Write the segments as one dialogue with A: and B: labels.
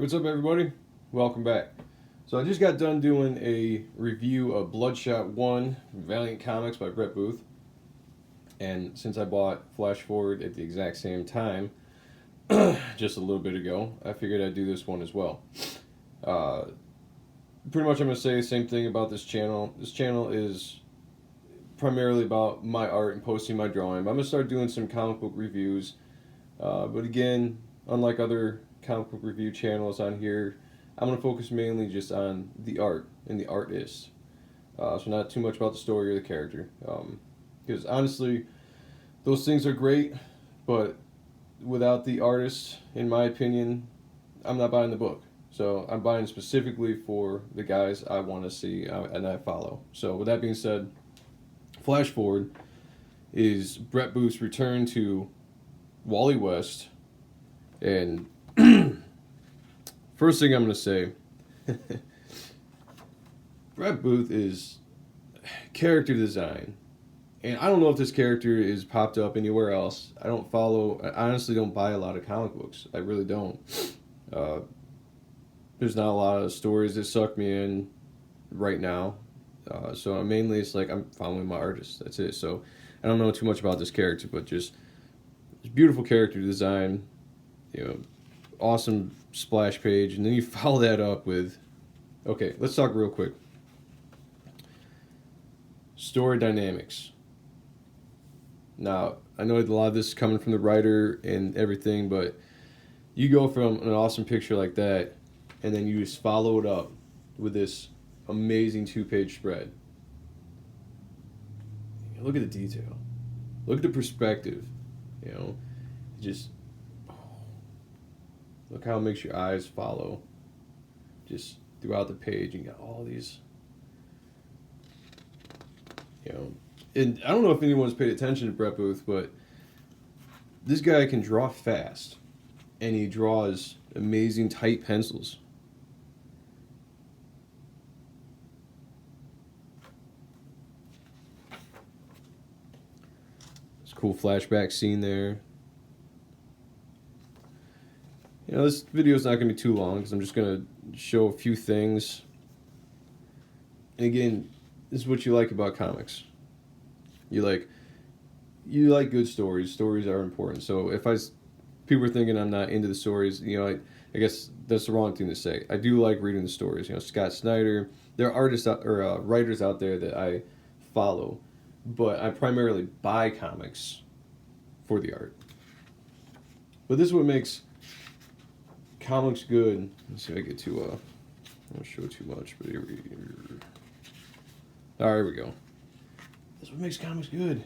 A: What's up, everybody? Welcome back. So I just got done doing a review of Bloodshot 1 Valiant Comics by Brett Booth. And since I bought Flash Forward at the exact same time, just a little bit ago, I figured I'd do this one as well. Pretty much I'm going to say the same thing about this channel. This channel is primarily about my art and posting my drawing. I'm going to start doing some comic book reviews. But again, unlike other comic book review channels on here, I'm going to focus mainly just on the art and the artist. So not too much about the story or the character. Because honestly, those things are great, but without the artist, in my opinion, I'm not buying the book. So I'm buying specifically for the guys I want to see and I follow. So with that being said, Flash Forward is Brett Booth's return to Wally West. And first thing I'm going to say, Brett Booth is character design. And I don't know if this character is popped up anywhere else. I honestly don't buy a lot of comic books. I really don't. There's not a lot of stories that suck me in right now. So mainly it's like I'm following my artist. That's it. So I don't know too much about this character, but just beautiful character design, awesome splash page, and then you follow that up with, okay, let's talk real quick. Story dynamics. Now, I know a lot of this is coming from the writer and everything, but you go from an awesome picture like that, and then you just follow it up with this amazing 2-page spread. Look at the detail. Look at the perspective. Just look how it makes your eyes follow just throughout the page. You got all these, and I don't know if anyone's paid attention to Brett Booth, but this guy can draw fast, and he draws amazing tight pencils. It's a cool flashback scene there. This video is not going to be too long because I'm just going to show a few things. And again, this is what you like about comics. You like good stories. Stories are important. So if people are thinking I'm not into the stories, I guess that's the wrong thing to say. I do like reading the stories. Scott Snyder. There are artists or writers out there that I follow, but I primarily buy comics for the art. But this is what makes comics good. Let's see if I get to I don't show too much, but here we go. That's what makes comics good.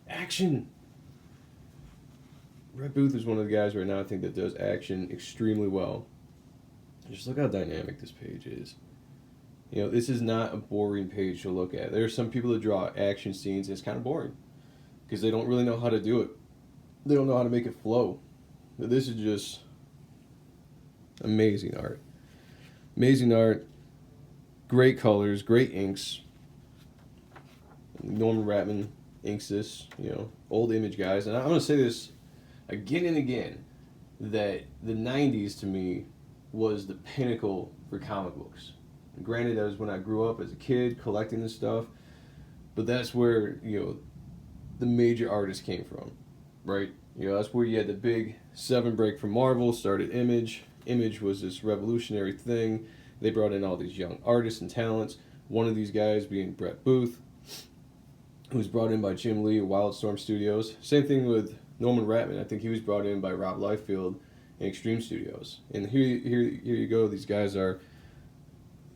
A: Action. Brett Booth is one of the guys right now I think that does action extremely well. Just look how dynamic this page is. This is not a boring page to look at. There are some people that draw action scenes and it's kind of boring because they don't really know how to do it. They don't know how to make it flow. But this is just amazing art. Amazing art. Great colors. Great inks. Norman Ratman inks this. Old Image guys. And I'm going to say this again and again, that the 90s to me was the pinnacle for comic books. And granted, that was when I grew up as a kid collecting this stuff. But that's where, the major artists came from. Right? That's where you had the big 7 break from Marvel, started Image. Image was this revolutionary thing. They brought in all these young artists and talents. One of these guys being Brett Booth, who was brought in by Jim Lee of Wildstorm Studios. Same thing with Norman Ratman. I think he was brought in by Rob Liefeld in Extreme Studios. And here you go. These guys are,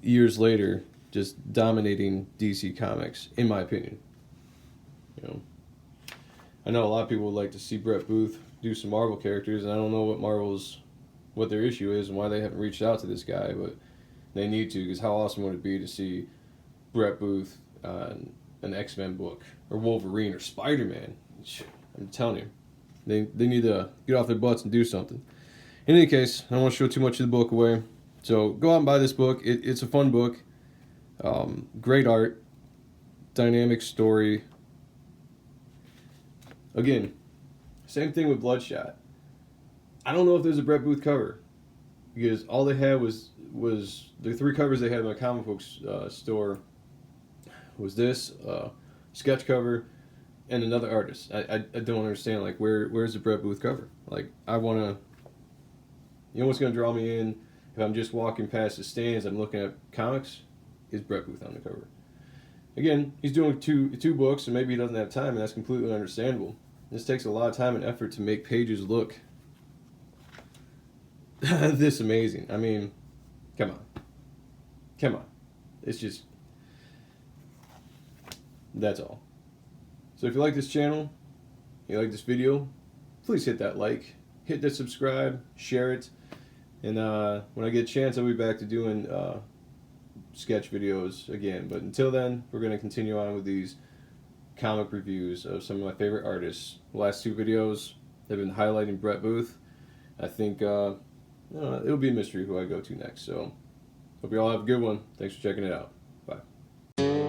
A: years later, just dominating DC Comics, in my opinion. I know a lot of people would like to see Brett Booth do some Marvel characters, and I don't know what their issue is and why they haven't reached out to this guy, but they need to, because how awesome would it be to see Brett Booth on an X-Men book, or Wolverine, or Spider-Man? I'm telling you, they need to get off their butts and do something. In any case, I don't want to show too much of the book away, so go out and buy this book. It's a fun book. Great art, dynamic story. Again, same thing with Bloodshot. I don't know if there's a Brett Booth cover. because all they had was the three covers they had in my comic books store was this sketch cover and another artist. I don't understand, like, where's the Brett Booth cover? Like, I want to, you know what's going to draw me in if I'm just walking past the stands, I'm looking at comics, is Brett Booth on the cover. Again, he's doing two books, and maybe he doesn't have time, and that's completely understandable. This takes a lot of time and effort to make pages look this amazing. I mean, come on. It's just, that's all. So if you like this channel, you like this video, please hit that like, hit that subscribe, share it, and when I get a chance, I'll be back to doing sketch videos again. But until then, we're going to continue on with these comic reviews of some of my favorite artists. The last two videos have been highlighting Brett Booth. I think it'll be a mystery who I go to next. So hope you all have a good one. Thanks for checking it out. Bye.